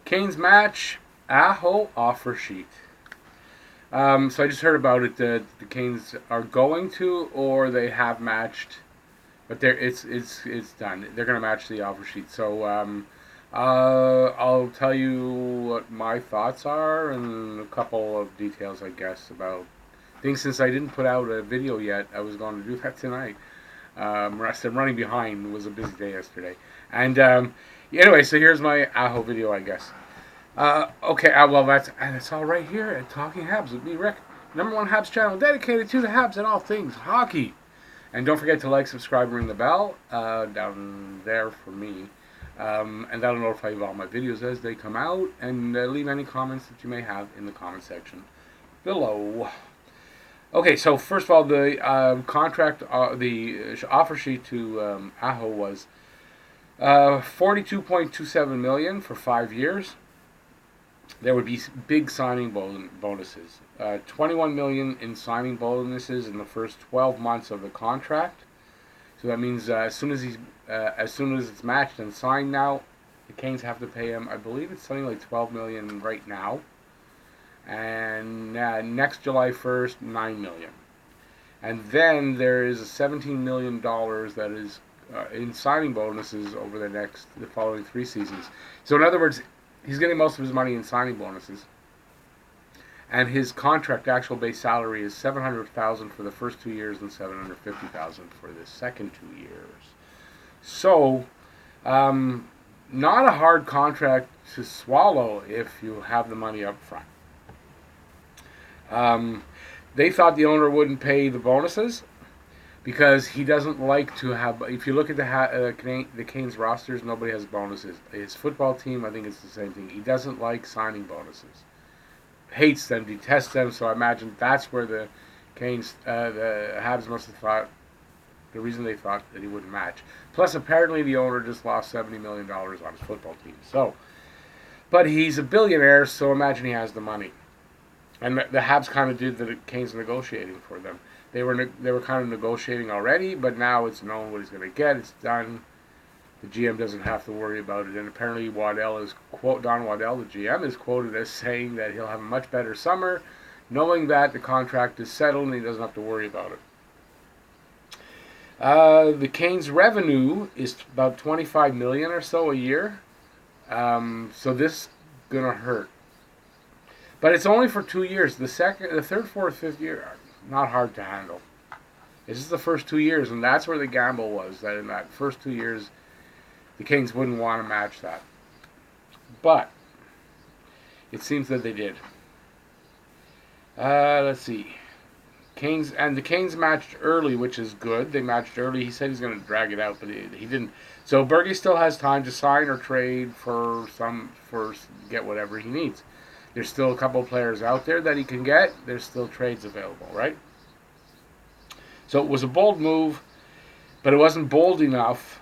Canes match, Aho offer sheet. So I just heard about it. The Canes are going to, or they have matched, but it's done. They're going to match the offer sheet. So I'll tell you what my thoughts are and a couple of details, I guess, about things. Since I didn't put out a video yet, I was going to do that tonight. I'm running behind. It was a busy day yesterday, and anyway, so here's my Aho video, I guess. Okay, well, that's all right here at Talking Habs with me, Rick. #1 Habs channel dedicated to the Habs and all things hockey. And don't forget to like, subscribe, and ring the bell down there for me. And that'll notify you of all my videos as they come out. And leave any comments that you may have in the comment section below. Okay, so first of all, the contract, the offer sheet to Aho was $42.27 million for 5 years. There would be big signing bonuses. $21 million in signing bonuses in the first 12 months of the contract. So that means as soon as it's matched and signed now, the Canes have to pay him. I believe it's something like $12 million right now. And next July 1st, $9 million. And then there is $17 million that is in signing bonuses over the following 3 seasons. So in other words, he's getting most of his money in signing bonuses, and his contract actual base salary is $700,000 for the first 2 years and $750,000 for the second 2 years. So, not a hard contract to swallow if you have the money up front. They thought the owner wouldn't pay the bonuses because he doesn't like to have. If you look at the Canes rosters, nobody has bonuses. His football team, I think it's the same thing. He doesn't like signing bonuses. Hates them, detests them. So I imagine that's where the Canes, the Habs must have thought, the reason they thought that he wouldn't match. Plus, apparently the owner just lost $70 million on his football team. So, but he's a billionaire, so imagine he has the money. And the Habs kind of did the Canes negotiating for them. They were kind of negotiating already, but now it's known what he's going to get. It's done. The GM doesn't have to worry about it. And apparently Don Waddell, the GM, is quoted as saying that he'll have a much better summer, knowing that the contract is settled and he doesn't have to worry about it. The Canes' revenue is about $25 million or so a year. So this is going to hurt. But it's only for 2 years. The third, fourth, fifth year, not hard to handle. This is the first 2 years, and that's where the gamble was, that in that first 2 years, the Canes wouldn't want to match that. But it seems that they did. Let's see. The Canes matched early, which is good. They matched early. He said he's going to drag it out, but he didn't. So Berge still has time to sign or trade for get whatever he needs. There's still a couple of players out there that he can get. There's still trades available, right? So it was a bold move, but it wasn't bold enough,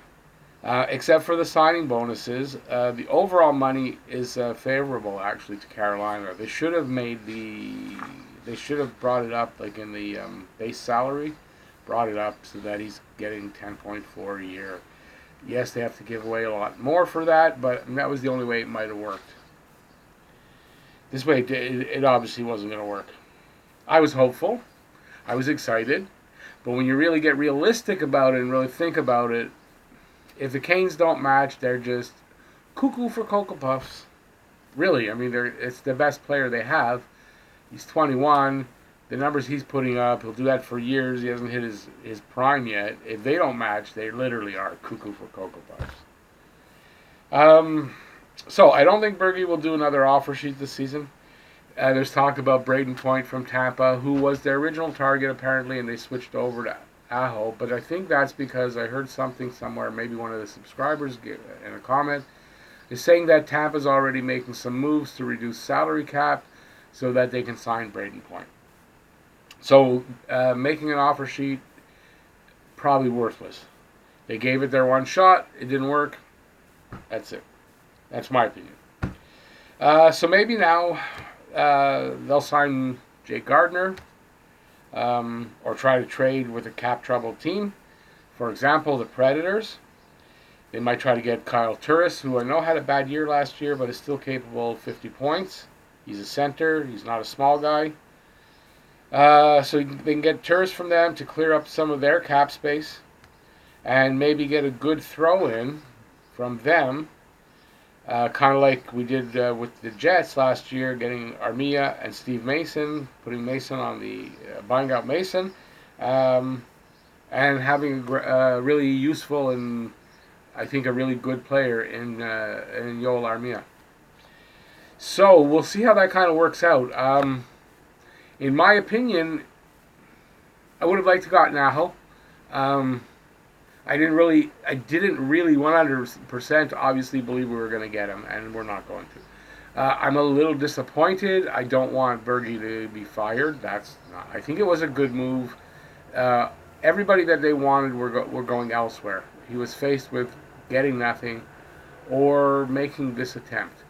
except for the signing bonuses. The overall money is favorable, actually, to Carolina. They should have brought it up, like in the base salary, brought it up so that he's getting 10.4 a year. Yes, they have to give away a lot more for that, but that was the only way it might have worked. This way, it obviously wasn't going to work. I was hopeful. I was excited. But when you really get realistic about it and really think about it, if the Canes don't match, they're just cuckoo for Cocoa Puffs. Really, I mean, it's the best player they have. He's 21. The numbers he's putting up, he'll do that for years. He hasn't hit his prime yet. If they don't match, they literally are cuckoo for Cocoa Puffs. So I don't think Berge will do another offer sheet this season. There's talk about Braden Point from Tampa, who was their original target apparently, and they switched over to Aho. But I think that's because I heard something somewhere, maybe one of the subscribers in a comment, is saying that Tampa's already making some moves to reduce salary cap so that they can sign Braden Point. So making an offer sheet, probably worthless. They gave it their one shot. It didn't work. That's it. That's my opinion. So maybe now they'll sign Jake Gardner or try to trade with a cap trouble team. For example, the Predators. They might try to get Kyle Turris, who I know had a bad year last year, but is still capable of 50 points. He's a center. He's not a small guy. So they can get Turris from them to clear up some of their cap space, and maybe get a good throw-in from them, kind of like we did with the Jets last year, getting Armia and Steve Mason, putting Mason on the buying out Mason, and having a really useful and I think a really good player in Yoel Armia. So we'll see how that kind of works out. In my opinion, I would have liked to gotten Aho. I didn't really 100% obviously believe we were going to get him, and we're not going to. I'm a little disappointed. I don't want Bergie to be fired. I think it was a good move. Everybody that they wanted were going elsewhere. He was faced with getting nothing or making this attempt.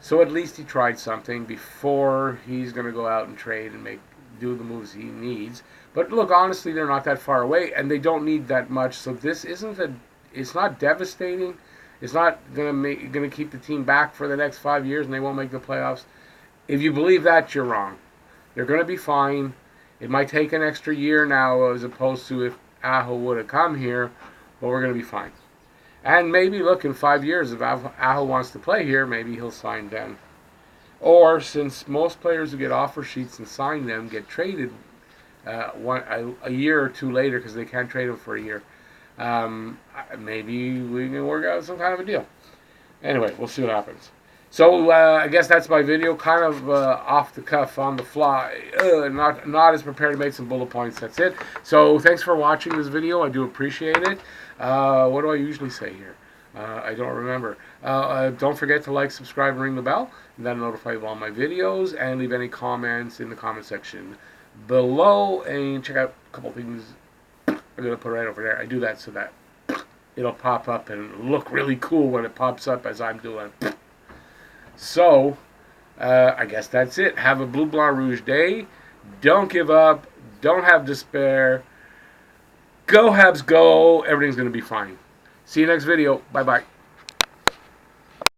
So at least he tried something before he's going to go out and trade and do the moves he needs. But look, honestly, they're not that far away, and they don't need that much. So this it's not devastating. It's not going to keep the team back for the next 5 years, and they won't make the playoffs. If you believe that, you're wrong. They're going to be fine. It might take an extra year now, as opposed to if Aho would have come here, but we're going to be fine. And maybe, look, in 5 years, if Aho wants to play here, maybe he'll sign then. Or, since most players who get offer sheets and sign them get traded a year or two later because they can't trade them for a year, maybe we can work out some kind of a deal. Anyway, we'll see what happens. So I guess that's my video, kind of off the cuff, on the fly, not as prepared to make some bullet points. That's it. So thanks for watching this video. I do appreciate it. What do I usually say here? I don't remember. Don't forget to like, subscribe, and ring the bell, and that'll notify you of all my videos, and leave any comments in the comment section below, and check out a couple things I'm going to put right over there. I do that so that it'll pop up and look really cool when it pops up as I'm doing. So, I guess that's it. Have a Bleu Blanc Rouge day. Don't give up. Don't have despair. Go Habs, go. Everything's going to be fine. See you next video. Bye-bye.